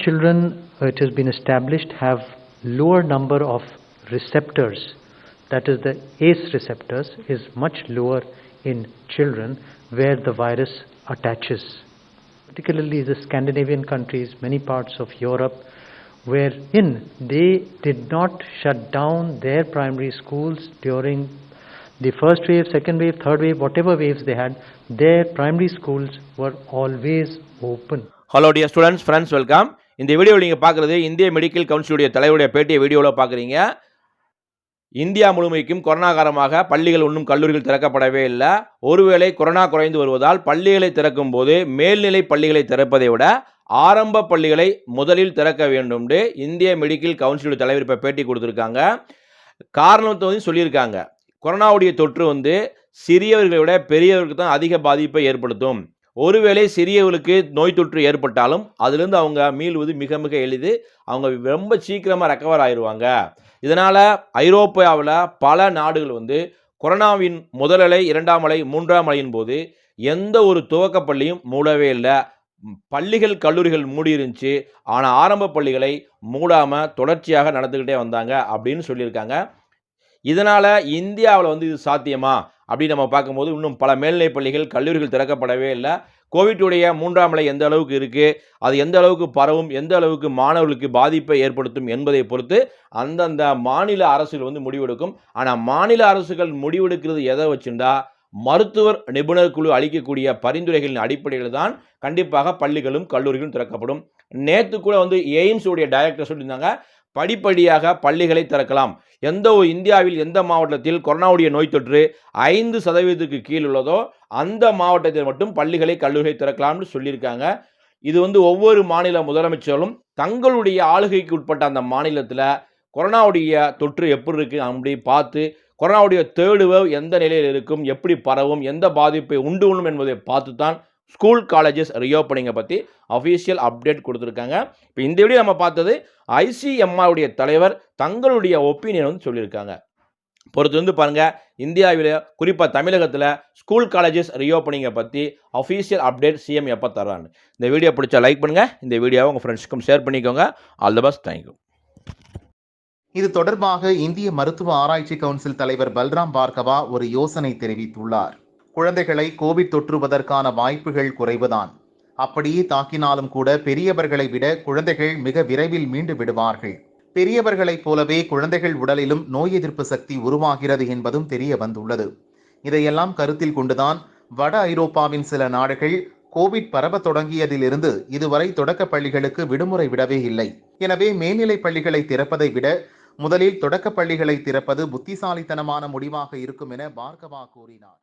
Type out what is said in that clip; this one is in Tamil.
children, it has been established, have lower number of receptors. That is, the ACE receptors is much lower in children where the virus attaches. Particularly the Scandinavian countries, many parts of Europe, wherein they did not shut down their primary schools during the first wave, second wave, third wave, whatever waves they had, their primary schools were always open. Hello dear students, friends, welcome. இந்த வீடியோவில் நீங்கள் பார்க்குறது இந்திய மெடிக்கல் கவுன்சிலுடைய தலைவருடைய பேட்டிய வீடியோவில் பார்க்குறீங்க. இந்தியா முழுமைக்கும் கொரோனா காரணமாக பள்ளிகள் இன்னும் கல்லூரிகள் திறக்கப்படவே இல்லை. ஒருவேளை கொரோனா குறைந்து வருவதால் பள்ளிகளை திறக்கும் போது மேல்நிலை பள்ளிகளை திறப்பதை விட ஆரம்ப பள்ளிகளை முதலில் திறக்க வேண்டும் என்று இந்திய மெடிக்கல் கவுன்சிலுடைய தலைவர் இப்போ பேட்டி கொடுத்துருக்காங்க. காரணத்தை வந்து சொல்லியிருக்காங்க. கொரோனாவுடைய தொற்று சிறியவர்களை விட பெரியவர்களுக்கு தான் அதிக பாதிப்பை ஏற்படுத்தும். ஒருவேளை சிறியவர்களுக்கு நோய் தொற்று ஏற்பட்டாலும் அதிலிருந்து அவங்க மீள்வது மிக மிக எளிது. அவங்க ரொம்ப சீக்கிரமாக ரெக்கவர் ஆயிடுவாங்க. இதனால் ஐரோப்பாவில் பல நாடுகள் கொரோனாவின் முதல் அலை, இரண்டாம் அலை, மூன்றாம் அலையின் போது எந்த ஒரு துவக்க பள்ளியும் மூடவே இல்லை. பள்ளிகள் கல்லூரிகள் மூடி இருந்துச்சு. ஆனால் ஆரம்ப பள்ளிகளை மூடாமல் தொடர்ச்சியாக நடந்துக்கிட்டே வந்தாங்க அப்படின்னு சொல்லியிருக்காங்க. இதனால் இந்தியாவில் இது சாத்தியமா அப்படின்னு நம்ம பார்க்கும்போது இன்னும் பல மேல்நிலை பள்ளிகள் கல்லூரிகள் திறக்கப்படவே இல்லை. கோவிட்டுடைய மூன்றாம் அலை எந்த அளவுக்கு இருக்குது, அது எந்த அளவுக்கு பரவும், எந்த அளவுக்கு மாணவர்களுக்கு பாதிப்பை ஏற்படுத்தும் என்பதை பொறுத்து அந்தந்த மாநில அரசுகள் முடிவெடுக்கும். ஆனால் மாநில அரசுகள் முடிவெடுக்கிறது எதை வச்சுருந்தா மருத்துவர் நிபுணர் குழு அளிக்கக்கூடிய பரிந்துரைகளின் அடிப்படையில் தான் கண்டிப்பாக பள்ளிகளும் கல்லூரிகளும் திறக்கப்படும். நேற்று கூட எய்ம்ஸ் உடைய டைரக்டர் சொல்லியிருந்தாங்க, படிப்படியாக பள்ளிகளை திறக்கலாம். இந்தியாவில் எந்த மாவட்டத்தில் கொரோனாவுடைய நோய் தொற்று 5% கீழ் உள்ளதோ அந்த மாவட்டத்தில் மட்டும் பள்ளிகளை கல்லூரிகளை திறக்கலாம்னு சொல்லியிருக்காங்க. இது ஒவ்வொரு மாநில முதலமைச்சர்களும் தங்களுடைய ஆளுகைக்கு உட்பட்ட அந்த மாநிலத்தில் கொரோனாவுடைய தொற்று எப்படி இருக்குது அப்படி பார்த்து கொரோனாவுடைய தேர்ட் வேவ் எந்த நிலையில் இருக்கும், எப்படி பரவும், எந்த பாதிப்பை உண்டு பண்ணும் என்பதை பார்த்து தான் ஸ்கூல் காலேஜஸ் ரீஓப்பனிங்கை பற்றி அஃபீஷியல் அப்டேட் கொடுத்துருக்காங்க. இப்போ இந்த வீடியோ நம்ம பார்த்தது ICMR உடைய தலைவர் தங்களுடைய ஒப்பீனியன் சொல்லியிருக்காங்க. பொறுத்து பாருங்கள், இந்தியாவில் குறிப்பாக தமிழகத்தில் ஸ்கூல் காலேஜஸ் ரீஓப்பனிங்கை பற்றி அஃபீஷியல் அப்டேட் சிஎம் எப்போ தர்றான்னு. இந்த வீடியோ பிடிச்சா லைக் பண்ணுங்கள், இந்த வீடியோவை உங்கள் ஃப்ரெண்ட்ஸுக்கும் ஷேர் பண்ணிக்கோங்க. All the best, thank you. இது தொடர்பாக இந்திய மருத்துவ ஆராய்ச்சி கவுன்சில் தலைவர் பல்ராம் பார்கவா ஒரு யோசனை தெரிவித்துள்ளார். குழந்தைகளை கோவிட் தொற்றுவதற்கான வாய்ப்புகள் குறைவுதான். அப்படியே தாக்கினாலும் கூட பெரியவர்களை விட குழந்தைகள் மிக விரைவில் மீண்டு விடுவார்கள். பெரியவர்களைப் போலவே குழந்தைகள் உடலிலும் நோய் எதிர்ப்பு சக்தி உருவாகிறது என்பதும் தெரிய வந்துள்ளது. இதையெல்லாம் கருத்தில் கொண்டுதான் வட ஐரோப்பாவின் சில நாடுகள் கோவிட் பரவ தொடங்கியதிலிருந்து இதுவரை தொடக்க பள்ளிகளுக்கு விடுமுறை விடவே இல்லை. எனவே மேல்நிலை பள்ளிகளை திறப்பதை விட முதலில் தொடக்க பள்ளிகளை திறப்பது புத்திசாலித்தனமான முடிவாக இருக்கும் என பார்கவா கூறினார்.